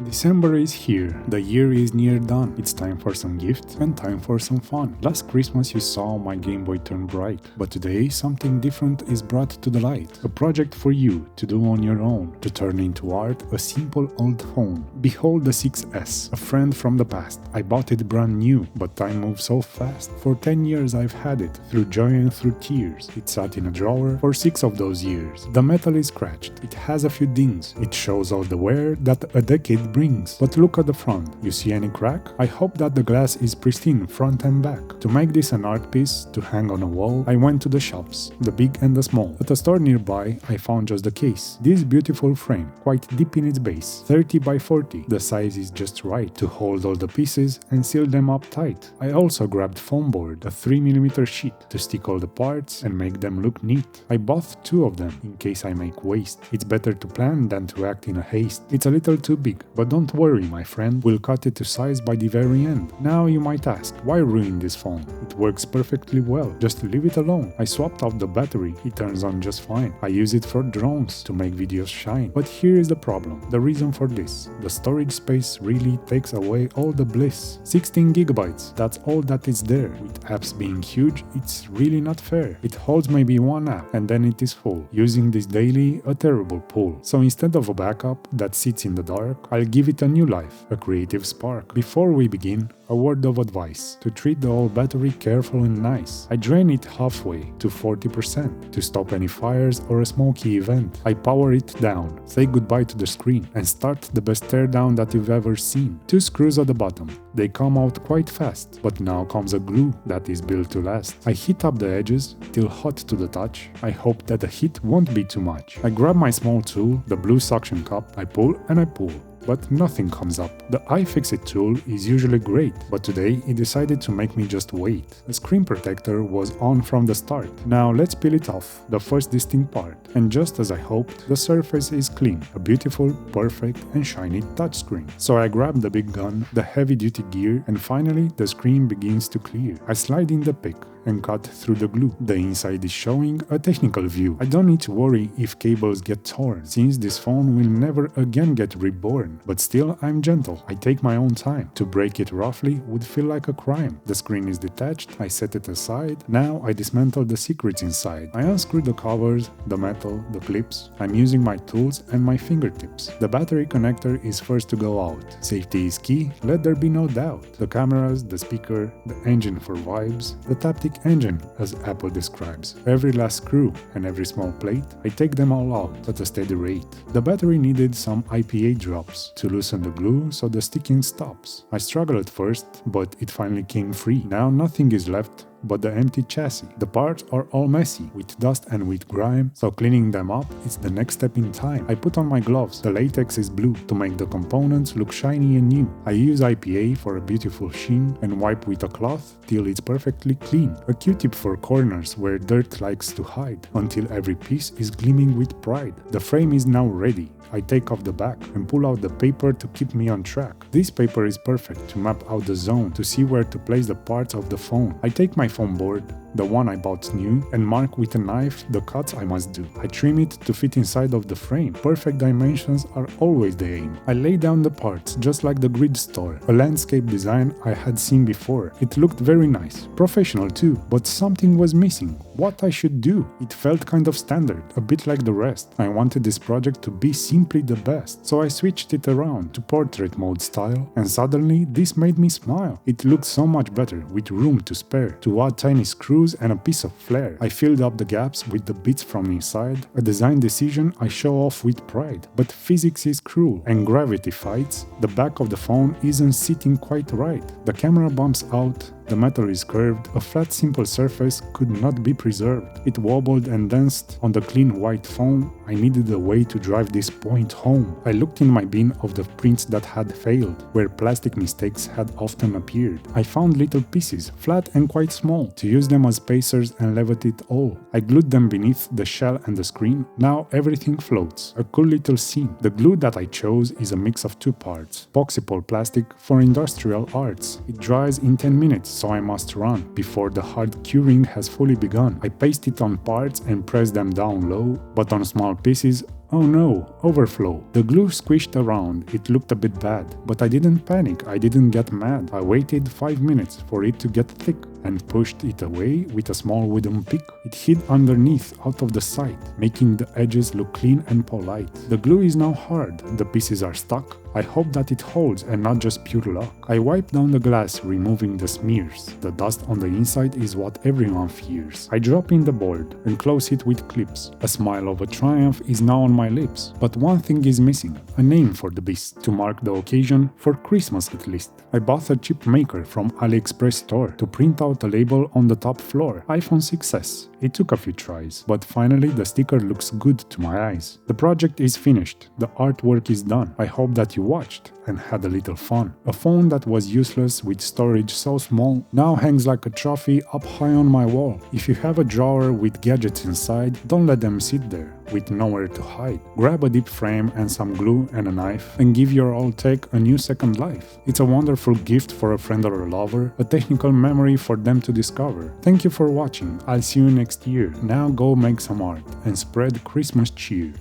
December is here, the year is near done, it's time for some gifts and time for some fun. Last Christmas you saw my Game Boy turn bright, but today something different is brought to the light. A project for you to do on your own, to turn into art a simple old phone. Behold the 6S, a friend from the past. I bought it brand new, but time moves so fast. For 10 years I've had it, through joy and through tears. It sat in a drawer for 6 of those years. The metal is scratched, it has a few dings, it shows all the wear that a decade brings. But look at the front, you see any crack? I hope that the glass is pristine front and back. To make this an art piece to hang on a wall, I went to the shops, the big and the small. At a store nearby, I found just the case. This beautiful frame, quite deep in its base, 30 by 40. The size is just right to hold all the pieces and seal them up tight. I also grabbed foam board, a 3mm sheet, to stick all the parts and make them look neat. I bought 2 of them in case I make waste. It's better to plan than to act in a haste. It's a little too big, but don't worry my friend, we'll cut it to size by the very end. Now you might ask, why ruin this phone? It works perfectly well, just leave it alone. I swapped out the battery, it turns on just fine. I use it for drones, to make videos shine. But here is the problem, the reason for this. The storage space really takes away all the bliss. 16 gigabytes, that's all that is there. With apps being huge, it's really not fair. It holds maybe 1 app, and then it is full. Using this daily, a terrible pull. So instead of a backup that sits in the dark, I'll give it a new life, a creative spark. Before we begin, a word of advice, to treat the old battery careful and nice. I drain it halfway, to 40%, to stop any fires or a smoky event. I power it down, say goodbye to the screen, and start the best teardown that you've ever seen. 2 screws at the bottom. They come out quite fast, but now comes a glue that is built to last. I heat up the edges, till hot to the touch. I hope that the heat won't be too much. I grab my small tool, the blue suction cup, I pull and I pull. But nothing comes up. The iFixit tool is usually great, but today it decided to make me just wait. The screen protector was on from the start. Now let's peel it off, the first distinct part. And just as I hoped, the surface is clean, a beautiful, perfect and shiny touchscreen. So I grab the big gun, the heavy-duty gear, and finally the screen begins to clear. I slide in the pick and cut through the glue. The inside is showing a technical view. I don't need to worry if cables get torn, since this phone will never again get reborn. But still, I'm gentle. I take my own time. To break it roughly would feel like a crime. The screen is detached, I set it aside. Now I dismantle the secrets inside. I unscrew the covers, the metal, the clips. I'm using my tools and my fingertips. The battery connector is first to go out. Safety is key, let there be no doubt. The cameras, the speaker, the engine for vibes, the taptic engine, as Apple describes. Every last screw and every small plate, I take them all out at a steady rate. The battery needed some IPA drops to loosen the glue so the sticking stops. I struggled at first, but it finally came free. Now nothing is left but the empty chassis. The parts are all messy, with dust and with grime, so cleaning them up is the next step in time. I put on my gloves, the latex is blue, to make the components look shiny and new. I use IPA for a beautiful sheen and wipe with a cloth till it's perfectly clean. A Q-tip for corners where dirt likes to hide, until every piece is gleaming with pride. The frame is now ready. I take off the back and pull out the paper to keep me on track. This paper is perfect to map out the zone, to see where to place the parts of the phone. I take my foam board, the one I bought new, and mark with a knife the cuts I must do. I trim it to fit inside of the frame. Perfect dimensions are always the aim. I lay down the parts just like the grid store, a landscape design I had seen before. It looked very nice, professional too, but something was missing. What I should do? It felt kind of standard, a bit like the rest. I wanted this project to be simply the best, so I switched it around to portrait mode style, and suddenly this made me smile. It looked so much better, with room to spare, to add tiny screws and a piece of flair. I filled up the gaps with the bits from inside, a design decision I show off with pride. But physics is cruel, and gravity fights. The back of the phone isn't sitting quite right. The camera bumps out, the metal is curved, a flat simple surface could not be preserved. It wobbled and danced on the clean white phone. I needed a way to drive this point home. I looked in my bin of the prints that had failed, where plastic mistakes had often appeared. I found little pieces, flat and quite small, to use them as spacers and levitate it all. I glued them beneath the shell and the screen. Now everything floats. A cool little scene. The glue that I chose is a mix of 2 parts. Epoxy plastic for industrial arts. It dries in 10 minutes, so I must run before the hard curing has fully begun. I paste it on parts and press them down low, but on small pieces Oh no, overflow. The glue squished around, it looked a bit bad, but I didn't panic, I didn't get mad. I waited 5 minutes for it to get thick and pushed it away with a small wooden pick. It hid underneath out of the sight, making the edges look clean and polite. The glue is now hard, the pieces are stuck. I hope that it holds and not just pure luck. I wipe down the glass, removing the smears. The dust on the inside is what everyone fears. I drop in the board and close it with clips. A smile of a triumph is now on my lips. But one thing is missing, a name for the beast, to mark the occasion, for Christmas at least. I bought a chip maker from AliExpress store to print out a label on the top floor, iPhone 6s. It took a few tries, but finally the sticker looks good to my eyes. The project is finished, the artwork is done. I hope that you watched and had a little fun. A phone that was useless with storage so small now hangs like a trophy up high on my wall. If you have a drawer with gadgets inside, don't let them sit there with nowhere to hide. Grab a deep frame and some glue and a knife and give your old tech a new second life. It's a wonderful gift for a friend or a lover, a technical memory for them to discover. Thank you for watching. I'll see you next year. Now go make some art and spread Christmas cheer.